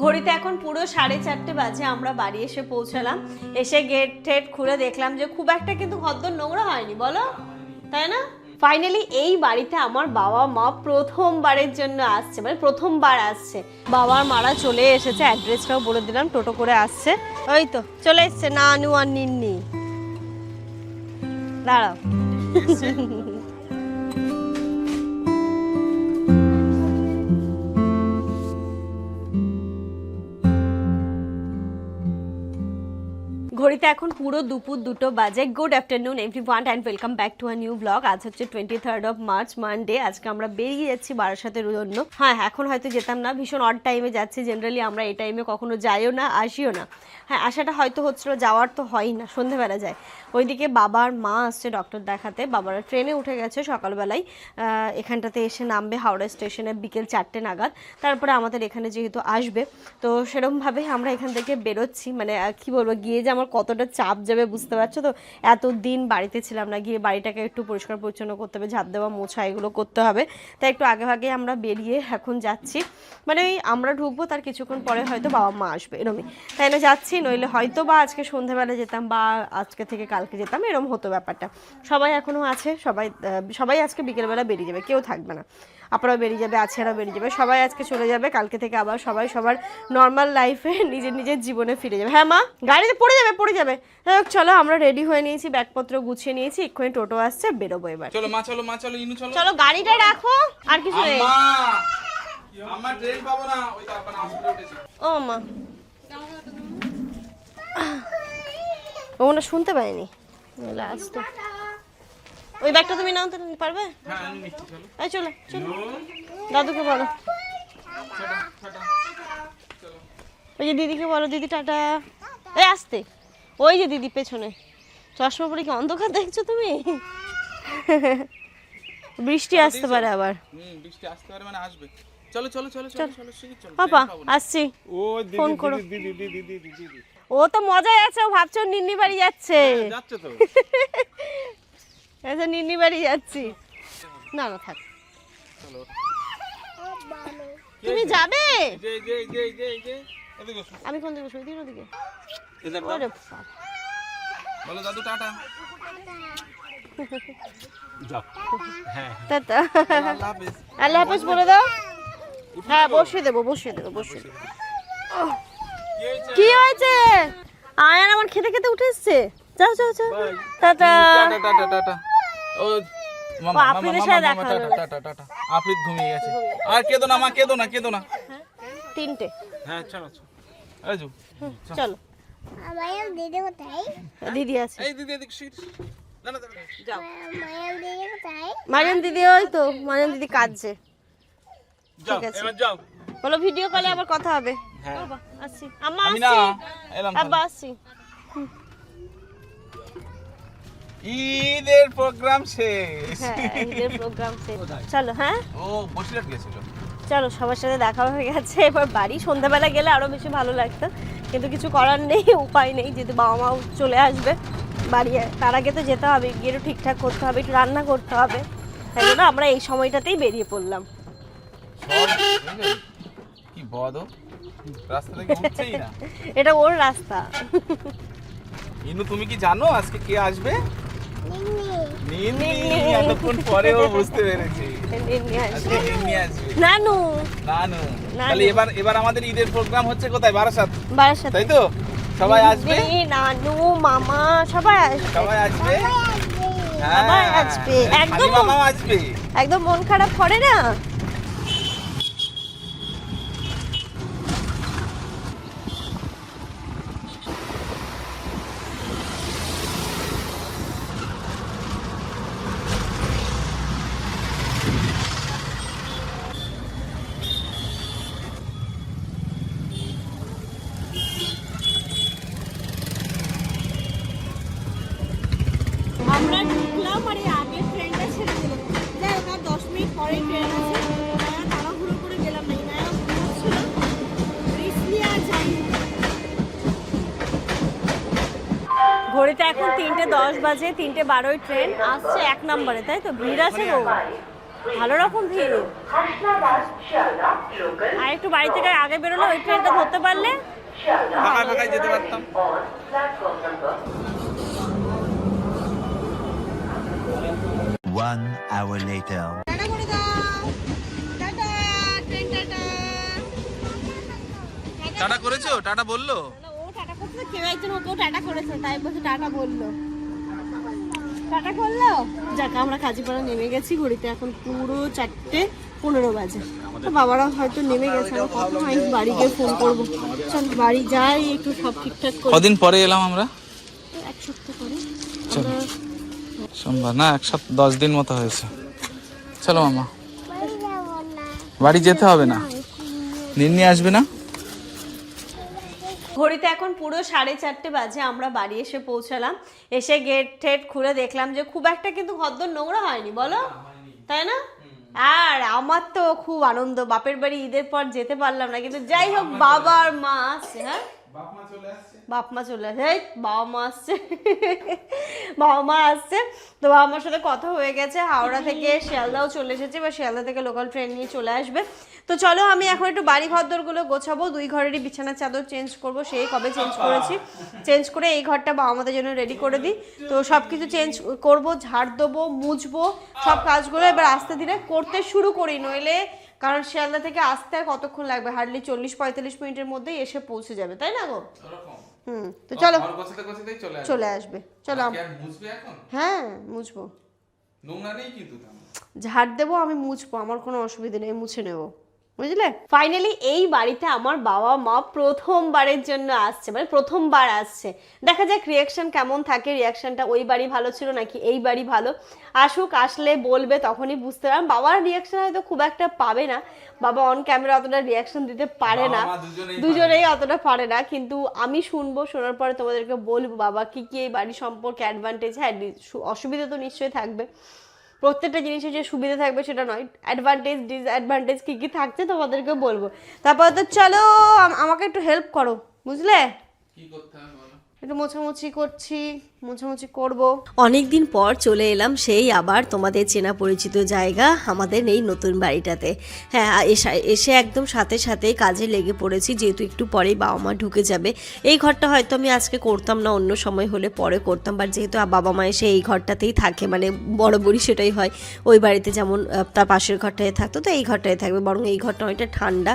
ঘড়িতে এখন পুরো 4:30 বাজে। আমরা বাড়ি এসে পৌঁছালাম, এসে গেট টেট খুলে দেখলাম যে খুব একটা কিন্তু ঘরদোর নোংরা হয়নি, বলো তাই না? ফাইনালি এই বাড়িতে আমার বাবা মা প্রথমবারের জন্য আসছে, মানে প্রথমবার আসছে। বাবার মারা চলে এসেছে, অ্যাড্রেসটাও বলে দিলাম, টোটো করে আসছে। ওই তো চলে এসছে নানু আর নিন্নি। দাঁড়াও ঘড়িতে এখন পুরো দুপুর 2টো বাজে। Good afternoon everyone and welcome back to a new blog. আজ হচ্ছে 23rd মার্চ, মানডে। আজকে আমরা বেরিয়ে যাচ্ছি বারাসাতের জন্য। হ্যাঁ, এখন হয়তো যেতাম না, ভীষণ অড টাইমে যাচ্ছি। জেনারেলি আমরা এই টাইমে কখনো যাইও না, আসিও না। হ্যাঁ, আসাটা হয়তো হচ্ছিল, যাওয়ার তো হয়ই না, সন্ধেবেলা যায়। ওইদিকে বাবার মা আসছে ডক্টর দেখাতে। বাবারা ট্রেনে উঠে গেছে সকালবেলায়, এখানটাতে এসে নামবে হাওড়া স্টেশনে বিকেল 4টে নাগাদ। তারপরে আমাদের এখানে যেহেতু আসবে, তো সেরকমভাবে আমরা এখান থেকে বেরোচ্ছি। মানে কি বলবো, গিয়ে যে আমার কতটা চাপ যাবে বুঝতে পারছো তো। এতদিন বাড়িতে ছিলাম না, গিয়ে বাড়িটাকে একটু পরিষ্কার পরিচ্ছন্ন করতে হবে, ঝাঁপ দেওয়া মোছা এগুলো করতে হবে। তাই একটু আগে ভাগে আমরা বেরিয়ে এখন যাচ্ছি। মানে ওই আমরা ঢুকবো, তার কিছুক্ষণ পরে হয়তো বাবা মা আসবে, এরমই। তাই না যাচ্ছি, নইলে হয়তো বা আজকে সন্ধ্যাবেলা যেতাম বা আজকে থেকে কালকে যেতাম, এরম হতো ব্যাপারটা। সবাই এখনও আছে, সবাই আজকে বিকেলবেলা বেরিয়ে যাবে, কেউ থাকবে না। আপনারাও বেরিয়ে যাবে, আছেরাও বেরিয়ে যাবে, সবাই আজকে চলে যাবে। কালকে থেকে আবার সবাই সবার নর্মাল লাইফে নিজের নিজের জীবনে ফিরে যাবে। হ্যাঁ মা, গাড়িতে পড়ে যাবে। চলো, আমরা রেডি হয়ে নিয়েছি, ব্যাগপত্র গুছিয়ে নিয়েছি, এক্ষুনি টোটো আসছে, বেরোবো এবার। চলো মা, চলো ইনু চলো। চলো, গাড়িটা রাখো, আর কিছু নেই। আমার ট্রেন পাবো না, ওই তো আপনা হসপিটালে উঠেছি। ও মা, ও না শুনতে পাইনি, আসতো। ওই ব্যাগটা তুমি নাও, তো পারবে? হ্যাঁ, আমি নিচ্ছি, চলো। এই চলো দাদুকে বলো, ওই যে দিদিকে বলো, দিদি টাটা। এই আসতে, ওই যে দিদি পেছনে চশমা পরে, কি অন্ধকার দেখছো তুমি? বৃষ্টি আসতে পারে আবার। বৃষ্টি আসতে পারে, মানে আসবে। চলো শিগগির চলো। পাপা আসছি, ও ফোন করো। দিদি ও তো মজায় আছে, ও ভাবছো নিন্নি বাড়ি যাচ্ছে। যাচ্ছে তো। আচ্ছা, নিন্নি বাড়ি যাচ্ছি। না থাক, চলো। তুমি যাবে? যে এদিকে এসো। আমি কোন দিকে বসবো? দিন ওদিকে। এদিকে ওরে বলো দাদু টাটা। যাও। হ্যাঁ, টাটা, আল্লাহ হাফেজ। আল্লাহ হাফেজ বলে দাও। হ্যাঁ, বসিয়ে দেবো। কি হয়েছে? আয়ান আমার খেতে খেতে উঠে এসছে। যাও টাটা। টাটা। ও মামা আফ্রিদের সাথে দেখা হলো। টাটা। আফ্রিদ ঘুমিয়ে গেছে। আর কেঁদো না মা, কেঁদো না। 3টে। হ্যাঁ, চলো। এই যো, চলো। মায়াম দিদি কোথায়? দিদি আছে। এই দিদি এদিকে শিট। না যাও। মায়াম দিদি কোথায়? মারিয়াম দিদি, ওই তো মারিয়াম দিদি কাঁদছে। যাও, ঠিক আছে। এবার যাও। বলো ভিডিও কলে আবার কথা হবে। হ্যাঁ। বাবা আসছি, আম্মা আমি না আসছি, এলাম। আব্বা আসছি। ঈদের প্রোগ্রাম শেষ। হ্যাঁ, ঈদের প্রোগ্রাম শেষ। চলো। হ্যাঁ, ও বসিরহাট গেছিল। চলো, সবার সাথে দেখা হয়ে গেছে। এবার বাড়ি। সন্ধ্যাবেলা গেলে আরো বেশি ভালো লাগতো, কিন্তু কিছু করার নেই, উপায় নেই, যেহেতু বাবা মাও চলে আসবে বাড়ি। তার আগে তো যেতে হবে, গিয়ে একটু ঠিকঠাক করতে হবে, একটু রান্না করতে হবে। তাই জন্য আমরা এই সময়টাতেই বেরিয়ে পড়লাম। কি বদ, রাস্তা থেকে উঠছেই না। এটা ওর রাস্তা। ইনু, তুমি কি জানো আজকে কে আসবে? নিন্নি। নিন্নি। এতক্ষণ পরেও বুঝতে পেরেছি। আজকে নিন্নি আসবে। নানু। তাহলে এবার আমাদের ঈদের প্রোগ্রাম হচ্ছে কোথায়? বারাসাত, বারাসাত। তাই তো? সবাই আসবে, নানু মামা সবাই আসবে। সবাই আসবে। সবাই আসবে, একদম মামাও আসবে। একদম মন খারাপ করে না। আমরা ঢুকলাম আর এই আগের ট্রেনটা ছেড়ে দিল। যাই হোক, আর 10 মিনিট পরে ট্রেন আছে। তাড়াহুড়ো করে গেলাম না, নায়ক ছিল রিসলি আর যাই। ঘড়িতে এখন 3:10 বাজে, 3:12 ট্রেন আসছে 1 নম্বরে, তাই তো? ভিড় আছে গো। ভালো রকম ভিড়। আর একটু বাড়ি থেকে আগে বেরোলে ওই ট্রেনটা ধরতে পারলে ফাঁকায় ফাঁকায় যেতে পারতাম। One hour later. টাটা করেছো? টাটা বললো? ও টাটা করছে, কেউ একজন ওকেও টাটা করেছে, তাই বলছে টাটা বললো। টাটা করলো। যাক, আমরা কাজীপাড়া নেমে গেছি। ঘড়িতে এখন পুরো 4:15 বাজে। তো বাবারা হয়তো নেমে গেছে, আমরা কখন আমি বাড়ি গিয়ে ফোন করবো। চল বাড়ি যাই, একটু সব ঠিকঠাক করে। কদিন পরে এলাম আমরা? এক সপ্তাহ পরে। সোমবার না, 10 দিন মতো হয়েছে। চলো মামা, বাড়ি যাবো না। বাড়ি যেতে হবে না। নিন্নি আসবে না? ঘড়িতে এখন পুরো 4:30 বাজে। আমরা বাড়ি এসে পৌঁছালাম। এসে গেট টেট খুলে দেখলাম যে খুব একটা কিন্তু ঘরদোর নোংরা হয়নি, বলো তাই না? আর আমার তো খুব আনন্দ, বাপের বাড়ি ঈদের পর যেতে পারলাম না, কিন্তু যাই হোক বাবা আর মা আসছে। হ্যাঁ, বাপ মা চলে আসছে। এই বাবা মা আসছে, বাবা মা আসছে। তো বাবা মার সাথে কথা হয়ে গেছে, হাওড়া থেকে শিয়ালদাও চলে এসেছে, বা শিয়ালদা থেকে লোকাল ট্রেন নিয়ে চলে আসবে। তো চলো আমি এখন একটু বাড়ি ঘরদোরগুলো গোছাবো। 2 ঘরেরই বিছানার চাদর চেঞ্জ করব, সেই কবে চেঞ্জ করেছি। চেঞ্জ করে এই ঘরটা বাবা আমাদের জন্য রেডি করে দিই। তো সব কিছু চেঞ্জ করব, ঝাড় দেবো, মুছবো, সব কাজগুলো এবার আস্তে ধীরে করতে শুরু করি, নইলে কারণ শিয়ালদা থেকে আসতে আর কতক্ষণ লাগবে, হার্ডলি 40-45 মিনিটের মধ্যেই এসে পৌঁছে যাবে, তাই না গো? তো চলো চলে আসবে। চলো হ্যাঁ মুছবো, ঝাড় দেবো, আমি মুছবো, আমার কোনো অসুবিধা নেই, মুছে নেবো, বুঝলে? ফাইনালি এই বাড়িতে আমার বাবা মা প্রথমবারের জন্য আসছে, মানে প্রথমবার আসছে। দেখা যাক রিয়াকশন কেমন থাকে। রিয়াকশনটা ওই বাড়ি ভালো ছিল নাকি এই বাড়ি ভালো। আসুক, আসলে বলবে, তখনই বুঝতে পারলাম। বাবার রিয়াকশন হয়তো খুব একটা পাবে না, বাবা অন ক্যামেরা অতটা রিয়াকশন দিতে পারে না, দুজনেই অতটা পারে না। কিন্তু আমি শুনবো, শোনার পরে তোমাদেরকে বলবো বাবা কি কি এই বাড়ি সম্পর্কে অ্যাডভান্টেজ। হ্যাঁ, অসুবিধা তো নিশ্চয়ই থাকবে, প্রত্যেকটা জিনিসের যে সুবিধা থাকবে সেটা নয়, অ্যাডভান্টেজ ডিসঅ্যাডভান্টেজ কী কী থাকছে তোমাদেরকে বলবো। তারপর তো চলো আমাকে একটু হেল্প করো, বুঝলে? কি করতে হবে বলো? একটু মোছামুছি করছি, মোছামুছি করব। অনেকদিন পর চলে এলাম সেই আবার তোমাদের চেনা পরিচিত জায়গা, আমাদের এই নতুন বাড়িটাতে। হ্যাঁ, এসে একদম সাথে সাথে কাজে লেগে পড়েছি, যেহেতু একটু পরেই বাবা মা ঢুকে যাবে। এই ঘরটা হয়তো আমি আজকে করতাম না, অন্য সময় হলে পরে করতাম, বাট যেহেতু বাবা মা এসে এই ঘরটাতেই থাকে, মানে বরাবরই সেটাই হয়। ওই বাড়িতে যেমন তার পাশের ঘরটায় থাকতো, তো এই ঘরটায় থাকবে, বরং এই ঘরটা অনেকটা ঠান্ডা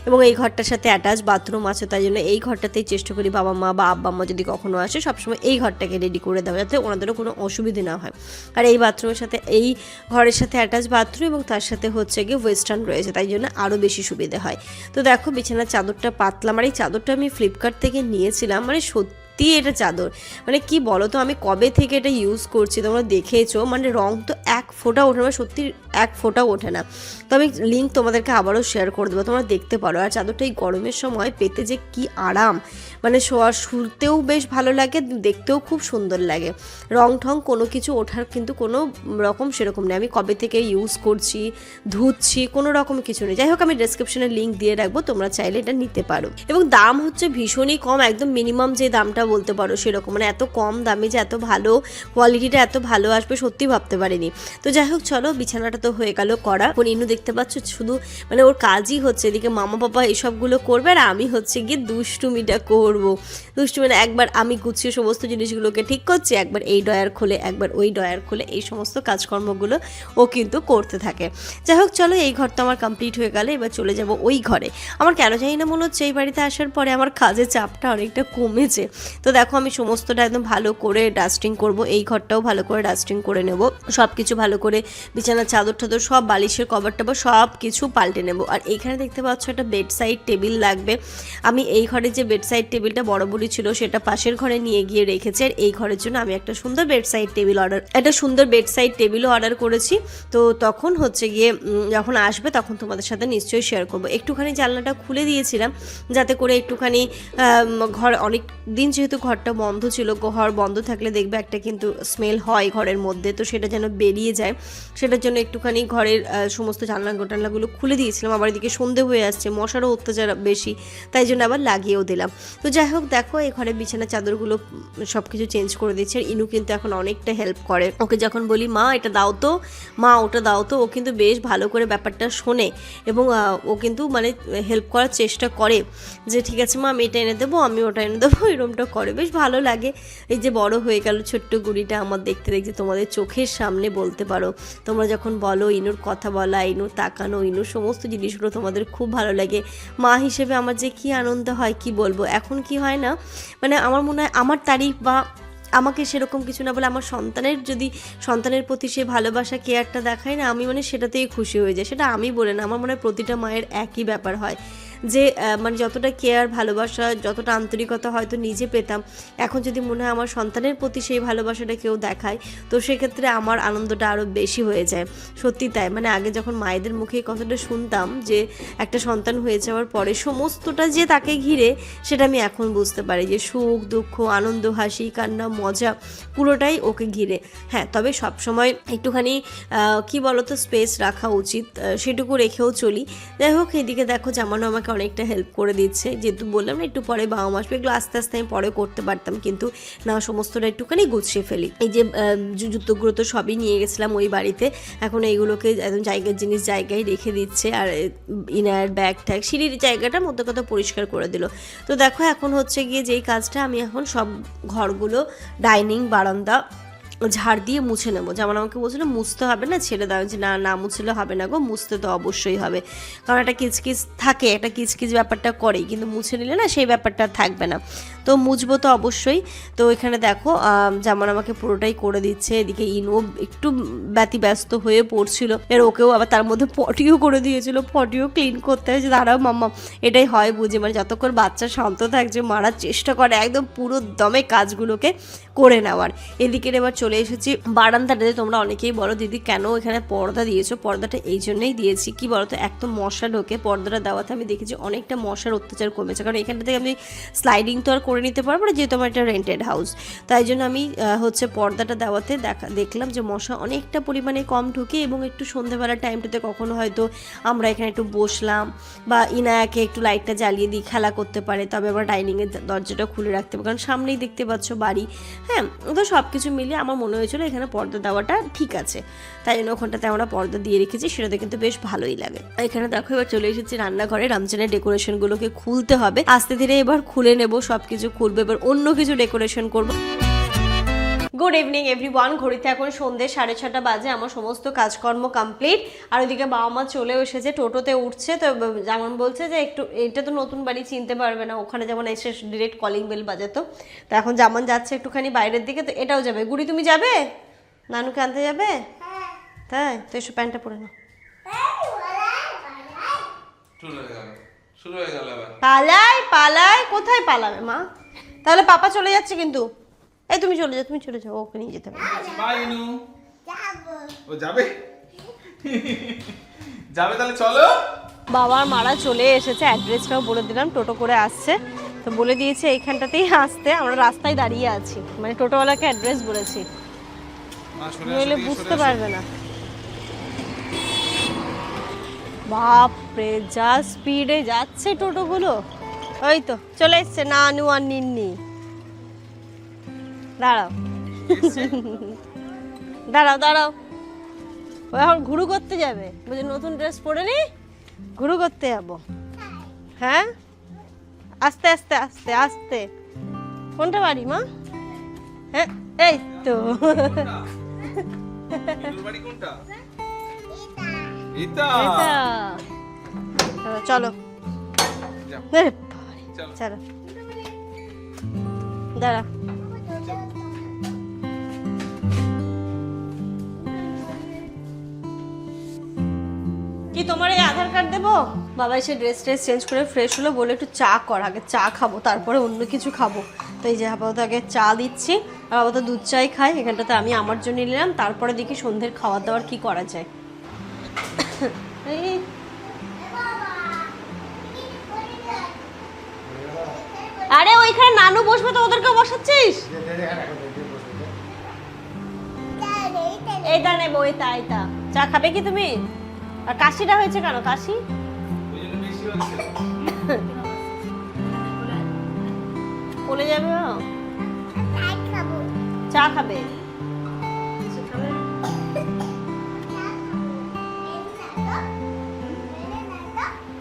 এবং এই ঘরটার সাথে অ্যাটাচ বাথরুম আছে, তাই জন্য এই ঘরটাতেই চেষ্টা করি বাবা মা বা আব্বা মা যদি কখনো আসে সবসময় এই ঘরটাকে রেডি করে দেওয়া, যাতে ওনাদেরও কোনো অসুবিধে না হয়। আর এই বাথরুমের সাথে, এই ঘরের সাথে অ্যাটাচ বাথরুম এবং তার সাথে হচ্ছে গিয়ে ওয়েস্টার্ন রয়েছে, তাই জন্য আরও বেশি সুবিধা হয়। তো দেখো বিছানার চাদরটা পাতলাম, আর এই চাদরটা আমি ফ্লিপকার্ট থেকে নিয়েছিলাম, মানে সত্যি এটা চাদর, মানে কি বলো তো, আমি কবে থেকে এটা ইউজ করছি তোমরা দেখেছো, মানে রং তো এক ফোঁটা ওঠে না, সত্যি এক ফোঁটাও ওঠে না। তো আমি লিঙ্ক তোমাদেরকে আবারও শেয়ার করে দেবো, তোমরা দেখতে পারো। আর চাদরটা এই গরমের সময় পেতে যে কি আরাম, মানে শোয়ার শুতেও বেশ ভালো লাগে, দেখতেও খুব সুন্দর লাগে। রং ঠং কোনো কিছু ওঠার কিন্তু কোনো রকম সেরকম নেই। আমি কবে থেকে ইউজ করছি, ধুচ্ছি, কোনো রকম কিছু নেই। যাই হোক, আমি ডেসক্রিপশনে লিঙ্ক দিয়ে রাখবো, তোমরা চাইলে এটা নিতে পারো। এবং দাম হচ্ছে ভীষণই কম, একদম মিনিমাম যে দামটা বলতে পারো সেরকম, মানে এত কম দামে যে এত ভালো কোয়ালিটিটা এত ভালো আসবে সত্যি ভাবতে পারিনি। তো যাই হোক চলো, বিছানাটা তো হয়ে গেল করা। ইনু দেখতে পাচ্ছ শুধু মানে ওর কাজই হচ্ছে এদিকে মামা বাবা এইসবগুলো করবে, আর আমি হচ্ছে গিয়ে দুষ্টুমিটা করবো। দুষ্টুমি না, একবার আমি গুছিয়ে সমস্ত জিনিসগুলোকে ঠিক করছি, একবার এই ডয়ার খুলে একবার ওই ডয়ার খুলে, এই সমস্ত কাজকর্মগুলো ও কিন্তু করতে থাকে। যাই হোক চলো, এই ঘরটা আমার কমপ্লিট হয়ে গেলে এবার চলে যাব ওই ঘরে। আমার কেন জানি না মনে হচ্ছে এই বাড়িতে আসার পরে আমার কাজের চাপটা অনেকটা কমেছে। তো দেখো আমি সমস্তটা একদম ভালো করে ডাস্টিং করব, এই ঘরটাও ভালো করে ডাস্টিং করে নেব, সব কিছু ভালো করে বিছানার চাদর টাদর সব, বালিশের কভার টভার সব কিছু পাল্টে নেব। আর এইখানে দেখতে পাচ্ছ একটা বেড সাইড টেবিল লাগবে। আমি এই ঘরে যে বেড সাইড টেবিলটা বরাবরই ছিল সেটা পাশের ঘরে নিয়ে গিয়ে রেখেছি, আর এই ঘরের জন্য আমি একটা সুন্দর বেড সাইড টেবিল অর্ডার করেছি। তো তখন হচ্ছে গিয়ে যখন আসবে তখন তোমাদের সাথে নিশ্চয়ই শেয়ার করবো। একটুখানি জানলাটা খুলে দিয়েছিলাম যাতে করে একটুখানি ঘর, অনেক দিন যেহেতু যেহেতু ঘরটা বন্ধ ছিল, ঘর বন্ধ থাকলে দেখবে একটা কিন্তু স্মেল হয় ঘরের মধ্যে, তো সেটা যেন বেরিয়ে যায় সেটার জন্য একটুখানি ঘরের সমস্ত জানলাগুলো খুলে দিয়েছিলাম। আবার এদিকে সন্ধে হয়ে আসছে, মশারও অত্যাচার বেশি, তাই জন্য আবার লাগিয়েও দিলাম। তো যাই হোক, দেখো এই ঘরে বিছানা চাদরগুলো সব কিছু চেঞ্জ করে দিচ্ছে। আর ইনু কিন্তু এখন অনেকটা হেল্প করে। ওকে যখন বলি মা এটা দাও তো, মা ওটা দাও তো, ও কিন্তু বেশ ভালো করে ব্যাপারটা শোনে এবং ও কিন্তু মানে হেল্প করার চেষ্টা করে যে ঠিক আছে মা আমি এটা এনে দেবো, আমি ওটা এনে দেবো, এরকমটা করে। বেশ ভালো লাগে। এই যে বড় হয়ে গেল ছোট্ট গুড়িটা আমার, দেখতে দেখতে তোমাদের চোখের সামনে বলতে পারো। তোমরা যখন বলো ইনুর কথা বলা, ইনুর তাকানো, ইনুর সমস্ত জিনিসগুলো তোমাদের খুব ভালো লাগে। মা হিসেবে আমার যে কী আনন্দ হয় কি বলবো। এখন কি হয় না, মানে আমার মনে হয় আমার তারিফ বা আমাকে সেরকম কিছু না বলে আমার সন্তানের প্রতি সে ভালোবাসা কেয়ারটা দেখায় না, আমি মানে সেটাতেই খুশি হয়ে যায়। সেটা আমি বলে না, আমার মনে হয় প্রতিটা মায়ের একই ব্যাপার হয় যে মানে যতটা কেয়ার ভালোবাসা, যতটা আন্তরিকতা হয়তো নিজে পেতাম, এখন যদি মনে হয় আমার সন্তানের প্রতি সেই ভালোবাসাটা কেউ দেখায়, তো সেক্ষেত্রে আমার আনন্দটা আরও বেশি হয়ে যায়। সত্যি তাই, মানে আগে যখন মায়েদের মুখে এই কথাটা শুনতাম যে একটা সন্তান হয়ে যাওয়ার পরে সমস্তটা যে তাকে ঘিরে, সেটা আমি এখন বুঝতে পারি যে সুখ দুঃখ আনন্দ হাসি কান্না মজা পুরোটাই ওকে ঘিরে। হ্যাঁ, তবে সবসময় একটুখানি কি বলতো স্পেস রাখা উচিত, সেটুকু রেখেও চলি। যাই হোক, এইদিকে দেখো জামানো আমাকে অনেকটা হেল্প করে দিচ্ছে। যেহেতু বললাম না একটু পরে বাবা মা আসবে, এগুলো আস্তে আস্তে আমি পরে করতে পারতাম, কিন্তু না সমস্তটা একটুখানি গুছিয়ে ফেলি। এই যে জুতোগুলো তো সবই নিয়ে গেছিলাম ওই বাড়িতে, এখন এইগুলোকে একদম জিনিস জায়গায় রেখে দিচ্ছে। আর ইনার ব্যাগ ট্যাগ সিঁড়ির জায়গাটা মধ্যে কথা পরিষ্কার করে দিল। তো দেখো এখন হচ্ছে গিয়ে যেই কাজটা, আমি এখন সব ঘরগুলো ডাইনিং বারান্দা ঝাড় দিয়ে মুছে নেবো। যেমন আমাকে বলছিল মুছতে হবে না, ছেড়ে দাও, যে না মুছলে হবে না গো, মুছতে তো অবশ্যই হবে, কারণ একটা কিচকিচ থাকে, একটা কিচকিচ ব্যাপারটা করেই, কিন্তু মুছে নিলে না সেই ব্যাপারটা থাকবে না, তো মুছবো তো অবশ্যই। তো এখানে দেখো যেমন আমাকে পুরোটাই করে দিচ্ছে। এদিকে ইনো একটু ব্যতিব্যস্ত হয়ে পড়ছিল, এর ওকেও আবার তার মধ্যে পটিও করে দিয়েছিল, পটিও ক্লিন করতে হয়েছে। দাঁড়াও মাম্মা, এটাই হয় বুঝি, মানে যতক্ষণ বাচ্চা শান্ত থাকছে মারা চেষ্টা করে একদম পুরো দমে কাজগুলোকে করে নেওয়ার। এদিকে এবার চলে এসেছি বারান্দাটাতে। তোমরা অনেকেই বলো দিদি কেন এখানে পর্দা দিয়েছো, পর্দাটা এই জন্যই দিয়েছি, কি বলো তো, এক তো মশা ঢোকে, পর্দাটা দেওয়াতে আমি দেখেছি অনেকটা মশার অত্যাচার কমেছে, কারণ এখানটা থেকে আমি স্লাইডিং তো আর করে নিতে পারবো না, যেহেতু আমার একটা রেন্টেড হাউস, তাই জন্য আমি হচ্ছে পর্দাটা দেওয়াতে দেখলাম যে মশা অনেকটা পরিমাণে কম ঢোকে। এবং একটু সন্ধ্যেবেলার টাইমটাতে কখনো হয়তো আমরা এখানে একটু বসলাম বা ইনায়াকে একটু লাইটটা জ্বালিয়ে দিই, খেলা করতে পারে, তবে আবার ডাইনিংয়ের দরজাটা খুলে রাখতে হবে, কারণ সামনেই দেখতে পাচ্ছ বাড়ি। হ্যাঁ, তো সব কিছু মিলিয়ে আমার মনে হয়েছিল এখানে পর্দা দেওয়াটা ঠিক আছে, তাই জন্য ওখানটাতে আমরা পর্দা দিয়ে রেখেছি, সেটাতে কিন্তু বেশ ভালোই লাগে। এখানে দেখো এবার চলে এসেছি রান্নাঘরে, রমজানের ডেকোরেশনগুলোকে খুলতে হবে, আস্তে ধীরে এবার খুলে নেব, সব কিছু খুলবে, এবার অন্য কিছু ডেকোরেশন করবো। গুড ইভিনিং এভরিওয়ান, ঘড়িতে এখন সন্ধ্যে 6:30 বাজে, আমার সমস্ত কাজকর্ম কমপ্লিট। আর ওইদিকে বাবা মা চলেও এসেছে, টোটোতে উঠছে। তো যেমন বলছে যে একটু, এটা তো নতুন বাড়ি চিনতে পারবে না, ওখানে যেমন এসে ডিরেক্ট কলিং বেল বাজাতো, তো এখন যেমন যাচ্ছে একটুখানি বাইরের দিকে, তো এটাও যাবে। গুড়ি তুমি যাবে, নানুকে আনতে যাবে? তাই তো, এসো প্যান্টটা পরে নাও। পালাই পালাই, কোথায় পালাবে মা? তাহলে পাপা চলে যাচ্ছে কিন্তু। এই তুমি চলে যাও, ওকে নিয়ে যেতে হবে। ও যাবে যাবে, তাহলে চলো। বাবার মারা চলে এসেছে, অ্যাড্রেসটাও বলে দিলাম, টোটো করে আসছে, তো বলে দিয়েছে এইখানটাতেই আসতে। আমরা রাস্তায় দাঁড়িয়ে আছি, মানে টোটোওয়ালাকে অ্যাড্রেস বলেছি, নইলে বুঝতে পারবে না। বাপরে যা স্পিডে যাচ্ছে টোটোগুলো। ওই তো চলে এসছে নানু আর নিন্নি। দাঁড়াও দাঁড়াও দাঁড়াও, ও এখন ঘুরু করতে যাবে, বুঝলি নতুন ড্রেস পরে নি, ঘুরু করতে যাবো। হ্যাঁ, আস্তে আস্তে আস্তে আস্তে। কোনটা বাড়ি মা? হ্যাঁ এই তো। চলো চলো, দাঁড়া। কি তোমার এই আধার কার্ড দেবো? বাবা এসে ড্রেস চেঞ্জ করে ফ্রেশ হলো, বলে একটু চা কর, আগে চা খাবো তারপরে অন্য কিছু খাবো। তো এই যে আপাতত আগে চা দিচ্ছি, আর আপাতত দুধ চাই খাই এখানটাতে, আমি আমার জন্য নিলাম, তারপরে দেখি সন্ধ্যের খাওয়া দাওয়ার কি করা যায়। আরে ওই ওইখানে নানু বসবে তো ওদেরকে বসাচ্ছিস? এইটা নেবো, এইটা। চা খাবে কি তুমি? আর কাশিটা হয়েছে কেন? কাশি ওই জন্য বেশি হচ্ছে। বলে যাবে ও? তাই খাবো চা খাবে?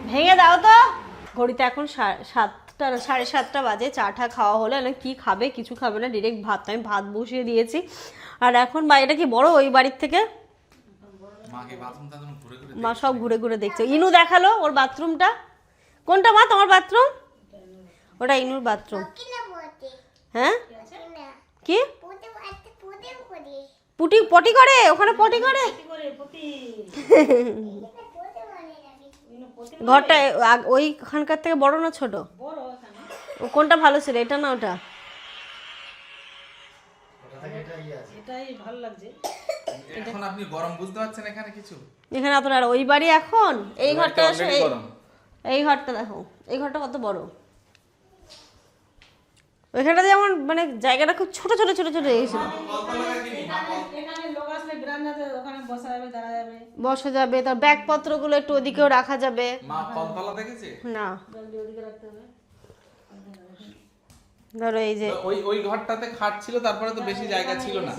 ভেঙে দাও তো। ঘড়িতে এখন 7:30 বাজে। চাটা খাওয়া হলো না, কি খাবে? কিছু খাবে না, ডিরেক্ট ভাত। আমি ভাত বসিয়ে দিয়েছি। আর এখন এটা কি বড় ওই বাড়ির থেকে? মাকে বাথরুম টাথরুম ঘুরে ঘুরে মা সব ঘুরে ঘুরে দেখছে। ইনু দেখালো ওর বাথরুমটা। কোনটা মা তোমার বাথরুম? ওটা ইনুর বাথরুম। কিনা বটে হ্যাঁ কিনা কি পোতে পোতে পোতে করে পটি করে? ওখানে পটি করে? পোতে মানে যাবে ঘরটা ওইখানকার থেকে বড় না ছোট? ও কোনটা ভালো ছিল, এটা না ওটা? এখন আপনি গরম বুঝতে পারছেন এখানে কিছু? এখানে অত আর ওই বাড়ি এখন এই ঘরটা এটা এসে already গরম। এই ঘরটা দেখো, এই ঘরটা কত বড়। ওইখানটা যেমন মানে জায়গাটা খুব ছোট ছোট ছোট ছোট হয়েছিল। বসা যাবে, তার ব্যাগপত্রগুলো একটু ওদিকেও রাখা যাবে। মা কলতলা দেখেছে? না ধরো এই যে ওই ওই ঘরটাতে খাট ছিল, তারপরে তো বেশি জায়গা ছিল না।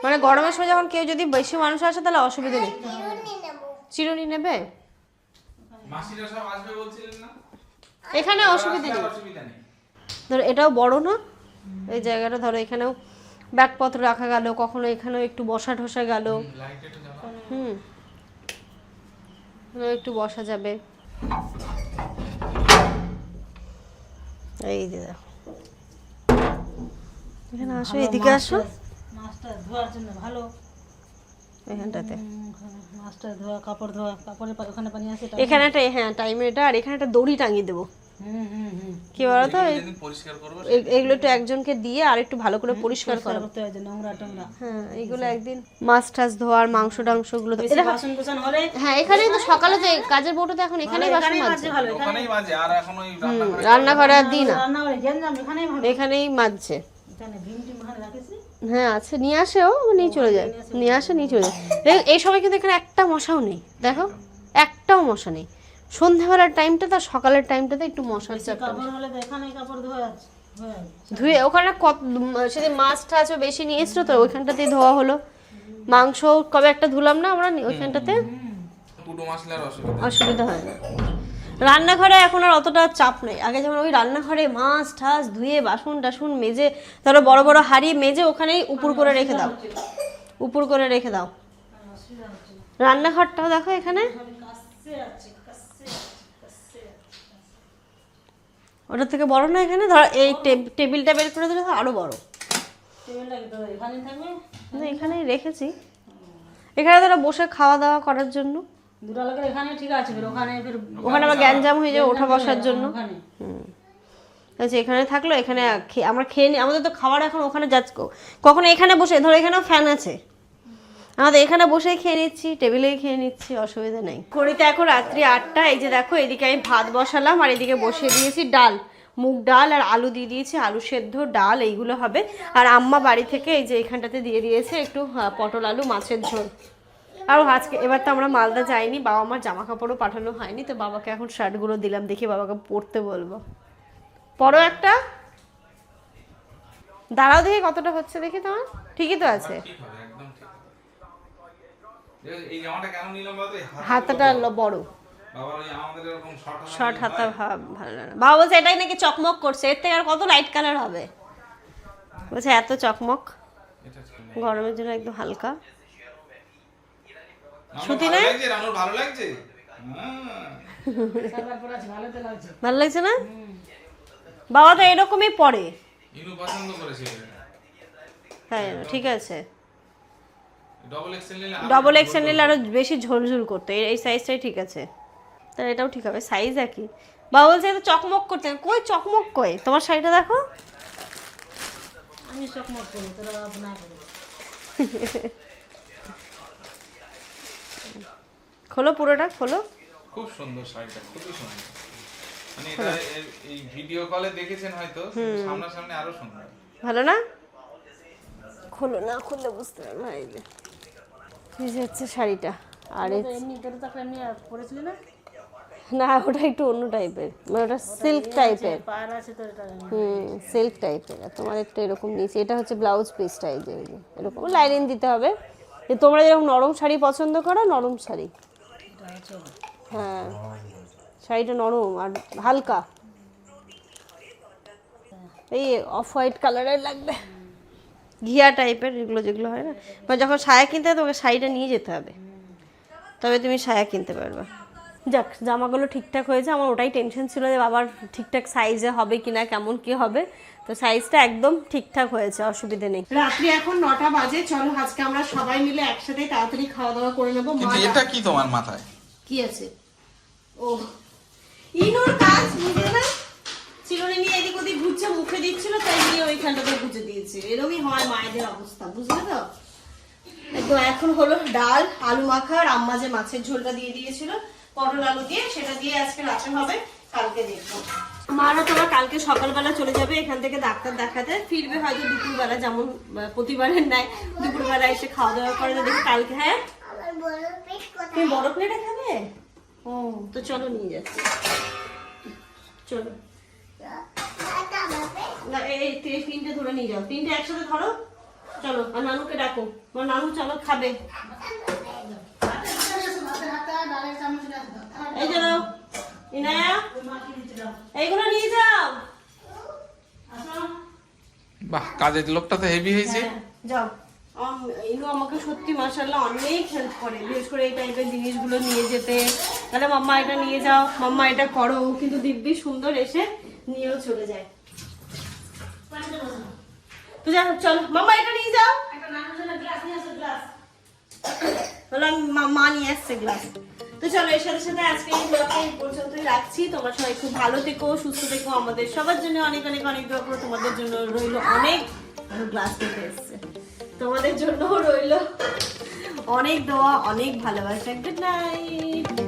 মানে গরমের সময় যখন কেউ যদি বেশি মানুষ আসে তাহলে অসুবিধা নেই। চিরুনি নেবে? মাসিরা সব আসবে বলছিলেন না? এখানে অসুবিধা নেই। অসুবিধা নেই। ধরো এটাও বড় না এই জায়গাটা, ধরো এখানেও ব্যাগপত্র রাখা গেল, কখনো এখানেও একটু বসা ঠসা গেল। লাইট একটু জ্বালাও। এখানেও একটু বসা যাবে। এই যে দেখো, এখানে আসো, এদিকে আসো। মাছটা ধোয়ার জন্য ভালো। এখানটাতে মাছটা ধোয়া, কাপড় ধোয়া, কাপড়ের ওখানে পানি আছে। এখানে একটা টাইমে এটা, আর এখানে একটা দড়ি টাঙিয়ে দেবো। কি বলতো, যেদিন পরিষ্কার করবো এগুলো একটু একজনকে দিয়ে আর একটু ভালো করে পরিষ্কার করো। করতে হয় যে নোংরা টোংরা। হ্যাঁ এইগুলো একদিন মাছ টাছ ধোয়ার, মাংস টাংস গুলো বাসন কোসন হলে হ্যাঁ এখানেই তো সকালে তো কাজের বউটা তো এখন এখানেই বাসন মাজছে। ভালো। ওখানেই বাজে, আর এখন ওই রান্নাঘরে আর দিই না, রান্না করে গেঞ্জাম এখানেই ভালো। এখানেই মাজছে। এখানে ভিম টিম ওখানে রাখেছি। হ্যাঁ আছে, নিয়ে আসে, ও নিয়ে চলে যায়, নিয়ে আসে নিয়ে চলে যায়। এই সময় কিন্তু এখানে একটা মশাও নেই, দেখো একটাও মশা নেই। সন্ধ্যাবেলার টাইমটা আর সকালের টাইমটাতে একটু মশার চাপটা কাপড় হলে তো এখানেই কাপড় ধোয়া আছে। ধুয়ে ওখানে সেদিন মাছ টাছও বেশি নিয়ে এসছো তো ওইখানটাতেই ধোয়া হলো। মাংস কবে একটা ধুলাম না আমরা ওইখানটাতে, পুরো মশলার অসুবিধা। অসুবিধা হয় না। রান্নাঘরে এখন আর অতটা চাপ নেই। আগে যেমন ওই রান্নাঘরে মাছ ঠাস ধুয়ে বাসন টাসন মেজে, ধরো বড় বড় হাঁড়ি মেজে ওখানেই উপর করে রেখে দাও, উপর করে রেখে দাও। রান্নাঘরটাও দেখো এখানে, ওটার থেকে বড় না এখানে, ধর এই টেবিলটা বের করে দিলে আরো বড়। এখানেই থাকবে। না এখানেই রেখেছি, এখানে ধরো বসে খাওয়া দাওয়া করার জন্য। দুটো লোকের এখানে ঠিক আছে, ওখানে ওখানে আবার গ্যাঞ্জাম হয়ে যাবে ওঠা বসার জন্য। ওখানে আচ্ছা এখানে থাকলো, এখানে আমরা খেয়ে নিই। আমাদের তো খাবার এখন ওখানে যাচ্ছ, কখনো এখানে বসে, ধরো এখানেও ফ্যান আছে, আমাদের এখানে বসেই খেয়ে নিচ্ছি, টেবিলেই খেয়ে নিচ্ছি, অসুবিধা নেই। ঘড়িতে এখন রাত্রি 8টা। এই যে দেখো এদিকে আমি ভাত বসালাম আর এদিকে বসিয়ে দিয়েছি ডাল, মুগ ডাল আর আলু দিয়ে দিয়েছি, আলু সেদ্ধ ডাল এইগুলো হবে। আর আম্মা বাড়ি থেকে এই যে এখানটাতে দিয়ে দিয়েছে একটু পটল আলু মাছের ঝোল। আর আজকে এবার তো আমরা মালদা যাইনি, বাবা আমার জামা কাপড়ও পাঠানো হয়নি, তো বাবাকে এখন শার্টগুলো দিলাম, দেখি বাবাকে পরতে বলবো। পরো একটা, দাঁড়াও দেখি কতটা হচ্ছে দেখি তোমার, ঠিকই তো আছে। ঠিক হবে, একদম ঠিক হবে। এই জামাটা কেন নিলাম বলতো? হাতাটা বড়, বাবার ওই আমাদের এরকম শর্ট হাতা ভালো লাগে না। বাবা বলছে এটাই নাকি চকমক করছে, এর থেকে আর কত লাইট কালার হবে, বলছে এত চকমক, এটা ছিল। গরমের জন্য একদম হালকা। সুতি না? রানুর ভালো লাগছে? সাবার পর আছে, ভালো তো লাগছে। ভালো লাগছে না? বাবা তো এরকমই পরে। ইনু পছন্দ করেছে। হ্যাঁ ঠিক আছে, ডবল এক্সেল নিলে আরো বেশি ঝোলঝুল করতে, এই সাইজটাই ঠিক আছে। তাহলে এটাও ঠিক হবে, সাইজ একই। বাবা বলছে এটা চকমক করতে, কই চকমক কই? তোমার শাড়িটা দেখো, আমি চকমক করি, তোরা না করি। খোলো পুরোটা খোলো। খুব সুন্দর শাড়িটা, খুবই সুন্দর। মানে এটা এই ভিডিও কলে দেখেছেন হয়তো, সামনাসামনি আরো সুন্দর। ভালো না? খোলো না, খুললে বুঝতে পারবে। এই যে হচ্ছে শাড়িটা। আর এমনি তোরা তো এমনি পরেছিলি না? না, ওটা একটু অন্য টাইপের, মানে ওটা সিল্ক টাইপের। পার আছে তো এটা। সিল্ক টাইপের। আর তোমার একটু এরকম নিচে, এটা হচ্ছে ব্লাউজ পিস টাইপের, এরকম লাইনিং দিতে হবে। যে তোমরা যেরকম নরম শাড়ি পছন্দ করো, নরম শাড়ি। হ্যাঁ, শাড়িটা নরম আর হালকা, এই অফ হোয়াইট কালারের লাগবে, ঘিয়া টাইপের, এগুলো যেগুলো হয় না। বা যখন সায়া কিনতে হবে, তোমাকে শাড়িটা নিয়ে যেতে হবে, তবে তুমি সায়া কিনতে পারবে। যাক, জামাগুলো ঠিকঠাক হয়েছে। আমার ওটাই টেনশন ছিল যে বাবার ঠিকঠাক সাইজে হবে কিনা, কেমন কি হবে। তো সাইজটা একদম ঠিকঠাক হয়েছে, অসুবিধা নেই। রাত্রি এখন 9টা বাজে। চলো আজকে আমরা সবাই মিলে একসাথে তাড়াতাড়ি খাওয়া দাওয়া করে নেবো। কিন্তু এটা কি তোমার মাথায়? কি আছে? ও ইনুর কাজ, বুঝলে না? চিরুনি নিয়ে এদিক ওদিক ঘুরছে, মুখে দিচ্ছিল, তাই নিয়ে ওইখানটাতে গুঁজে দিয়েছে। এরকমই হয় মায়েদের অবস্থা, বুঝলে তো? তো এখন হলো ডাল, আলু মাখা, আর আম্মা যে মাছের ঝোলটা দিয়ে দিয়েছিল পটল আলু দিয়ে, সেটা দিয়ে আজকে রান্না হবে। কালকে দেখবো। মারা তোমার কালকে সকালবেলা চলে যাবে এখান থেকে ডাক্তার দেখাতে, ফিরবে হয়তো দুপুরবেলা, যেমন প্রতিবারের ন্যায় দুপুরবেলা এসে খাওয়া দাওয়া করে। দেখি কালকে। হ্যাঁ, আমার বড় পেট কোথায়? তুমি বড় প্লেটে খাবে? ও, তো চলো নিয়ে যাচ্ছি, চলো। এটা বাবা না, এই তিনটে ধরে নিয়ে যাও, তিনটে একসাথে ধরো। চলো, আর নানুকে ডাকো। আমার নানু চলো খাবে। এই চলো ইনায়া, এইগুলো নিয়ে যাও। বাহ, কাজের লোকটা তো হেভি হয়েছে। হ্যাঁ, যাও। ইনু আমাকে সত্যি মাশাআল্লাহ অনেক হেল্প করে, বিশেষ করে এই টাইপের জিনিসগুলো নিয়ে যেতে। তাহলে মাম্মা এটা নিয়ে যাও, মাম্মা এটা করো, কিন্তু দিব্যি সুন্দর এসে নিয়েও চলে যায়। তো যাও, চলো মাম্মা এটা নিয়ে যাও। বললাম মা নিয়ে আসছে গ্লাস। তো চলো, এর সাথে সাথে আজকে এই ব্লগটা এই পর্যন্তই রাখছি। তোমরা সবাই খুব ভালো থেকো, সুস্থ থেকো। আমাদের সবার জন্য অনেক অনেক অনেক দোয়া করো। তোমাদের জন্য রইলো অনেক, গ্লাস থেকে এসছে, তোমাদের জন্য রইলো অনেক দোয়া, অনেক ভালোবাসা। Good night.